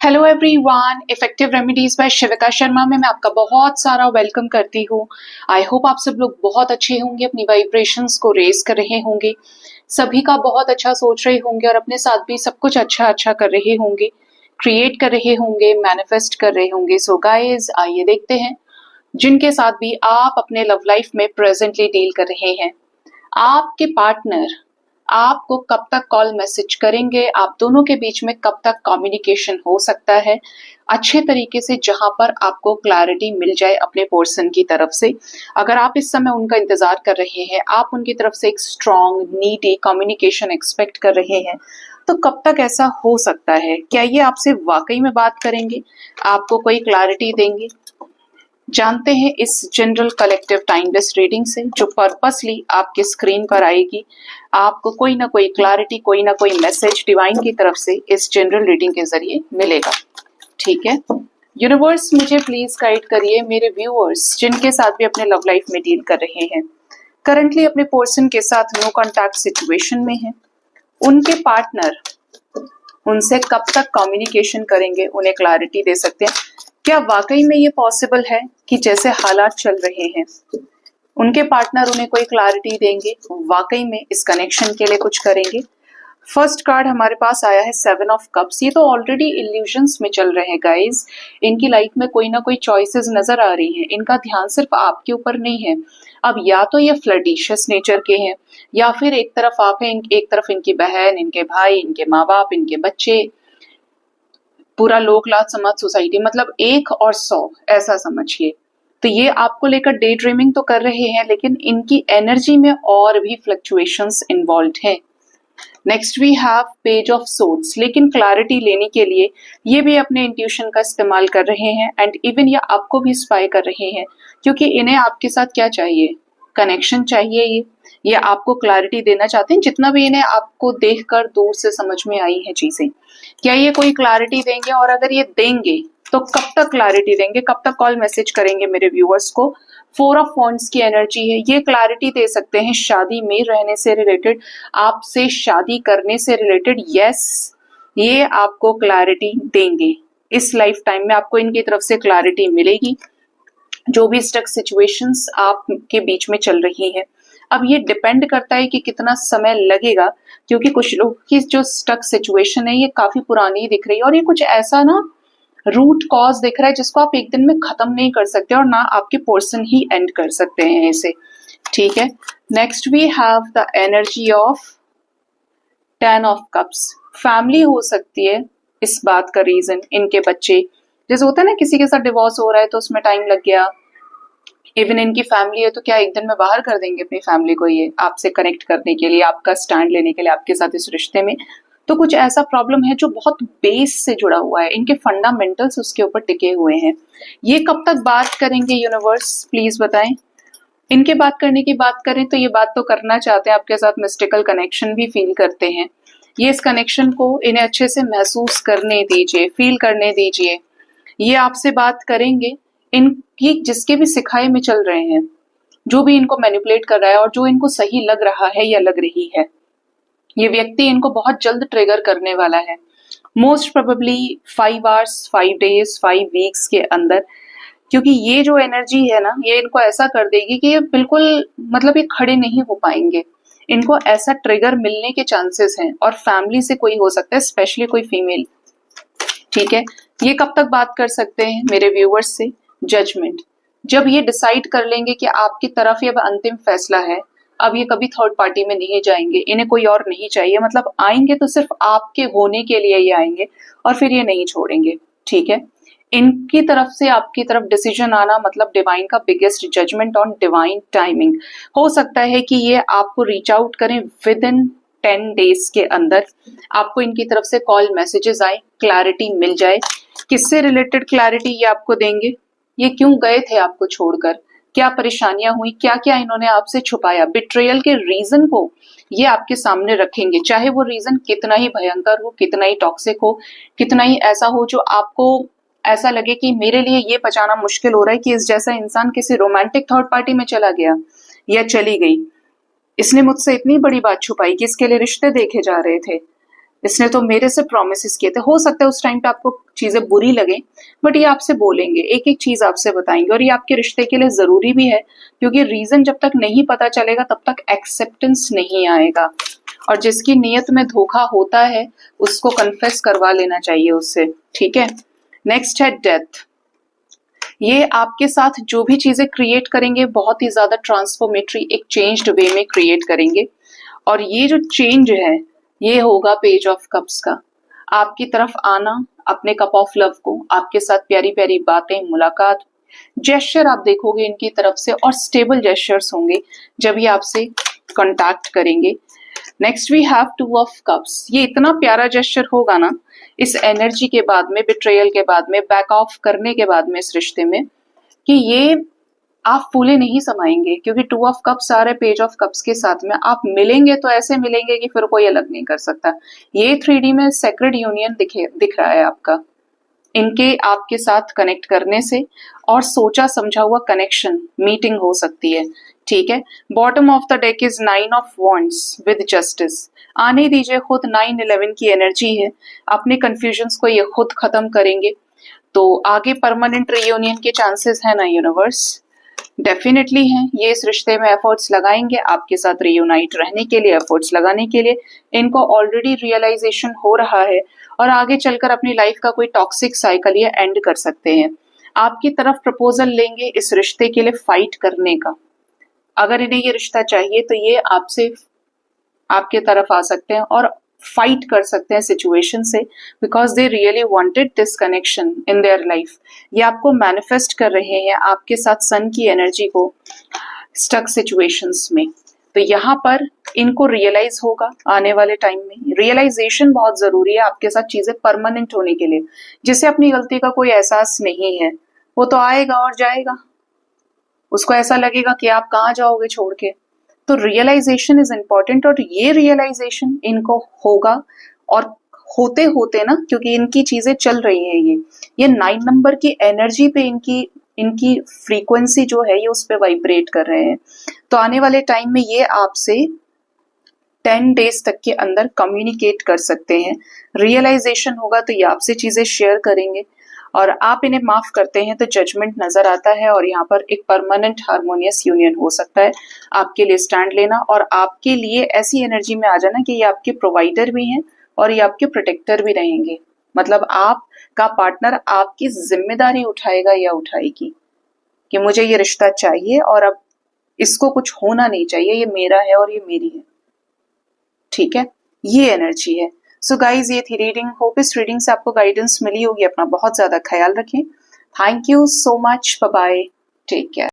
Hello everyone, effective remedies by Shivika Sharma में मैं आपका बहुत सारा वेलकम करती हूँ। आई होप आप सब लोग बहुत अच्छे होंगे, अपनी वाइब्रेशंस को रेज कर रहे होंगे, सभी का बहुत अच्छा सोच रहे होंगे और अपने साथ भी सब कुछ अच्छा अच्छा कर रहे होंगे, क्रिएट कर रहे होंगे, मैनिफेस्ट कर रहे होंगे। सो गाइज, आइए देखते हैं जिनके साथ भी आप अपने लव लाइफ में प्रेजेंटली डील कर रहे हैं। आपके पार्टनर आपको कब तक कॉल मैसेज करेंगे, आप दोनों के बीच में कब तक कम्युनिकेशन हो सकता है अच्छे तरीके से, जहां पर आपको क्लैरिटी मिल जाए अपने पर्सन की तरफ से। अगर आप इस समय उनका इंतजार कर रहे हैं, आप उनकी तरफ से एक स्ट्रॉन्ग नीडी कम्युनिकेशन एक्सपेक्ट कर रहे हैं, तो कब तक ऐसा हो सकता है? क्या ये आपसे वाकई में बात करेंगे, आपको कोई क्लैरिटी देंगे? जानते हैं इस जनरल कलेक्टिव टाइमलेस रीडिंग से, जो पर्पसली आपके स्क्रीन पर आएगी। आपको कोई ना कोई क्लैरिटी, कोई ना कोई मैसेज डिवाइन की तरफ से इस जनरल रीडिंग के जरिए मिलेगा। ठीक है, यूनिवर्स मुझे प्लीज गाइड करिए मेरे व्यूअर्स जिनके साथ भी अपने लव लाइफ में डील कर रहे हैं, करंटली अपने पर्सन के साथ नो कॉन्टैक्ट सिचुएशन में है, उनके पार्टनर उनसे कब तक कम्युनिकेशन करेंगे, उन्हें क्लैरिटी दे सकते हैं। क्या वाकई में ये पॉसिबल है कि जैसे हालात चल रहे हैं उनके पार्टनर उन्हें कोई क्लैरिटी देंगे, वाकई में इस कनेक्शन के लिए कुछ करेंगे? फर्स्ट कार्ड हमारे पास आया है 7 ऑफ कप्स। ये तो ऑलरेडी इल्यूजन्स में चल रहे हैं गाइज। इनकी लाइफ में कोई ना कोई चॉइसेस नजर आ रही हैं, इनका ध्यान सिर्फ आपके ऊपर नहीं है। अब या तो ये फ्लर्टिशियस नेचर के हैं, या फिर एक तरफ आप हैं, एक तरफ इनकी बहन, इनके भाई, इनके माँ बाप, इनके बच्चे, पूरा लोक लाज समाज सोसाइटी, मतलब 1 और 100 ऐसा समझिए। तो ये आपको लेकर डे ड्रीमिंग तो कर रहे हैं, लेकिन इनकी एनर्जी में और भी फ्लक्चुएशंस इन्वॉल्व हैं। Next we have page of swords. लेकिन क्लैरिटी लेने के लिए ये भी अपने इंट्यूशन का इस्तेमाल कर रहे हैं, एंड इवन ये आपको भी स्पाई कर रहे हैं, क्योंकि इन्हें आपके साथ क्या चाहिए? कनेक्शन चाहिए। ये आपको क्लैरिटी देना चाहते हैं, जितना भी इन्हें आपको देखकर दूर से समझ में आई है चीजें। क्या ये कोई क्लैरिटी देंगे? और अगर ये देंगे तो कब तक क्लैरिटी देंगे, कब तक कॉल मैसेज करेंगे मेरे व्यूअर्स को? 4 ऑफ वॉन्ड्स की एनर्जी है। ये क्लैरिटी दे सकते हैं शादी में रहने से रिलेटेड, आपसे शादी करने से रिलेटेड। यस, ये आपको क्लैरिटी देंगे इस लाइफ टाइम में, आपको इनकी तरफ से क्लैरिटी मिलेगी। जो भी स्टक सिचुएशंस आपके बीच में चल रही है, अब ये डिपेंड करता है कि कितना समय लगेगा, क्योंकि कुछ लोग की जो स्टक सिचुएशन है ये काफी पुरानी दिख रही है, और ये कुछ ऐसा ना रूट कॉज दिख रहा है जिसको आप एक दिन में खत्म नहीं कर सकते, और ना आपके पर्सन ही एंड कर सकते हैं इसे। ठीक है, next we have the energy of 10 of cups. Family हो सकती है इस बात का रीजन, इनके बच्चे, जैसे होता है ना किसी के साथ डिवोर्स हो रहा है तो उसमें टाइम लग गया। इवन इनकी फैमिली है, तो क्या एक दिन में बाहर कर देंगे अपनी फैमिली को ये आपसे कनेक्ट करने के लिए, आपका स्टैंड लेने के लिए आपके साथ इस रिश्ते में? तो कुछ ऐसा प्रॉब्लम है जो बहुत बेस से जुड़ा हुआ है, इनके फंडामेंटल्स उसके ऊपर टिके हुए हैं। ये कब तक बात करेंगे यूनिवर्स, प्लीज बताएं। इनके बात करने की बात करें तो ये बात तो करना चाहते हैं आपके साथ, मिस्टिकल कनेक्शन भी फील करते हैं। ये इस कनेक्शन को इन्हें अच्छे से महसूस करने दीजिए, फील करने दीजिए। ये आपसे बात करेंगे, इनकी जिसके भी सिखाए में चल रहे हैं, जो भी इनको मैनिपुलेट कर रहा है और जो इनको सही लग रहा है या लग रही है, ये व्यक्ति इनको बहुत जल्द ट्रिगर करने वाला है। Most probably 5 hours, 5 days, 5 weeks के अंदर, क्योंकि ये जो एनर्जी है ना, ये इनको ऐसा कर देगी कि ये बिल्कुल मतलब ये खड़े नहीं हो पाएंगे। इनको ऐसा ट्रिगर मिलने के चांसेस हैं, और फैमिली से कोई हो सकता है, स्पेशली कोई फीमेल। ठीक है, ये कब तक बात कर सकते हैं मेरे व्यूअर्स से? जजमेंट। जब ये डिसाइड कर लेंगे कि आपकी तरफ ये अब अंतिम फैसला है, अब ये कभी थर्ड पार्टी में नहीं जाएंगे, इन्हें कोई और नहीं चाहिए, मतलब आएंगे तो सिर्फ आपके होने के लिए ये आएंगे, और फिर ये नहीं छोड़ेंगे। ठीक है, इनकी तरफ से आपकी तरफ डिसीजन आना मतलब डिवाइन का biggest judgment on divine timing. हो सकता है कि ये आपको रीच आउट करें विद इन 10 डेज के अंदर, आपको इनकी तरफ से कॉल मैसेजेस आए, क्लैरिटी मिल जाए। किससे रिलेटेड क्लैरिटी ये आपको देंगे? ये क्यों गए थे आपको छोड़कर, क्या परेशानियां हुई, क्या क्या इन्होंने आपसे छुपाया, बिट्रेयल के रीजन को ये आपके सामने रखेंगे, चाहे वो रीजन कितना ही भयंकर हो, कितना ही टॉक्सिक हो, कितना ही ऐसा हो जो आपको ऐसा लगे कि मेरे लिए ये पचाना मुश्किल हो रहा है कि इस जैसा इंसान किसी रोमांटिक थर्ड पार्टी में चला गया या चली गई, इसने मुझसे इतनी बड़ी बात छुपाई कि इसके लिए रिश्ते देखे जा रहे थे। इसने तो मेरे से प्रोमिस किए थे। हो सकता है उस टाइम पे आपको चीजें बुरी लगे, बट ये आपसे बोलेंगे, एक एक चीज आपसे बताएंगे, और ये आपके रिश्ते के लिए जरूरी भी है, क्योंकि रीजन जब तक नहीं पता चलेगा तब तक एक्सेप्टेंस नहीं आएगा। और जिसकी नीयत में धोखा होता है उसको कन्फेस करवा लेना चाहिए उससे, ठीक है। नेक्स्ट है डेथ। ये आपके साथ जो भी चीजें क्रिएट करेंगे बहुत ही ज्यादा ट्रांसफॉर्मेटरी, एक चेंज्ड वे में क्रिएट करेंगे। और ये जो चेंज है ये होगा पेज ऑफ कप्स का। आपकी तरफ आना, अपने कप ऑफ लव को, आपके साथ प्यारी प्यारी बातें, मुलाकात, जेस्चर आप देखोगे इनकी तरफ से, और स्टेबल जेस्चर्स होंगे जब ये आपसे कांटेक्ट करेंगे। Next we have two of cups. ये इतना प्यारा जेस्चर होगा ना इस एनर्जी के बाद में, बिट्रेयल के बाद में, बैक ऑफ करने के बाद में इस रिश्ते में, कि ये आप फूले नहीं समाएंगे, क्योंकि टू ऑफ कप्स आ रहे पेज ऑफ कप्स के साथ में। आप मिलेंगे तो ऐसे मिलेंगे कि फिर कोई अलग नहीं कर सकता। ये 3D में सेक्रेड यूनियन दिख रहा है आपका, इनके आपके साथ कनेक्ट करने से, और सोचा समझा हुआ कनेक्शन, मीटिंग हो सकती है, ठीक है। Bottom of the deck is 9 of wands with justice. आने दीजिए, खुद 9-11 की एनर्जी है, अपने कंफ्यूजन्स को ये खुद खत्म करेंगे। तो आगे परमानेंट रियूनियन के चांसेस है ना यूनिवर्स? डेफिनेटली हैं। ये इस रिश्ते में एफर्ट्स लगाएंगे आपके साथ रियूनाइट रहने के लिए, एफर्ट्स लगाने के लिए। इनको ऑलरेडी रियलाइजेशन हो रहा है, और आगे चलकर अपनी लाइफ का कोई टॉक्सिक साइकिल ये एंड कर सकते हैं। आपकी तरफ प्रपोजल लेंगे इस रिश्ते के लिए फाइट करने का। अगर इन्हें ये रिश्ता चाहिए तो ये आपसे आपके तरफ आ सकते हैं और फाइट कर सकते हैं सिचुएशन से, because they really wanted this connection in their life. ये आपको मैनिफेस्ट कर रहे हैं आपके साथ सन की एनर्जी को स्टक सिचुएशंस में। तो यहाँ पर इनको रियलाइज होगा आने वाले टाइम में। रियलाइजेशन बहुत जरूरी है आपके साथ चीजें परमानेंट होने के लिए। जिसे अपनी गलती का कोई एहसास नहीं है वो तो आएगा और जाएगा, उसको ऐसा लगेगा कि आप कहाँ जाओगे छोड़ के। तो रियलाइजेशन इज इम्पोर्टेंट, और ये रियलाइजेशन इनको होगा, और होते होते ना, क्योंकि इनकी चीजें चल रही है, ये 9 नंबर की एनर्जी पे इनकी फ्रीक्वेंसी जो है ये उस पे वाइब्रेट कर रहे हैं। तो आने वाले टाइम में ये आपसे 10 डेज तक के अंदर कम्युनिकेट कर सकते हैं। रियलाइजेशन होगा तो ये आपसे चीजें शेयर करेंगे, और आप इन्हें माफ करते हैं तो जजमेंट नजर आता है, और यहाँ पर एक परमानेंट हार्मोनियस यूनियन हो सकता है। आपके लिए स्टैंड लेना और आपके लिए ऐसी एनर्जी में आ जाना कि ये आपके प्रोवाइडर भी हैं और ये आपके प्रोटेक्टर भी रहेंगे। मतलब आपका पार्टनर आपकी जिम्मेदारी उठाएगा या उठाएगी कि मुझे ये रिश्ता चाहिए और अब इसको कुछ होना नहीं चाहिए, ये मेरा है और ये मेरी है, ठीक है। ये एनर्जी है। सो गाइज, ये थी रीडिंग। होप इस रीडिंग से आपको गाइडेंस मिली होगी। अपना बहुत ज्यादा ख्याल रखें। Thank you so much. Bye bye, take care.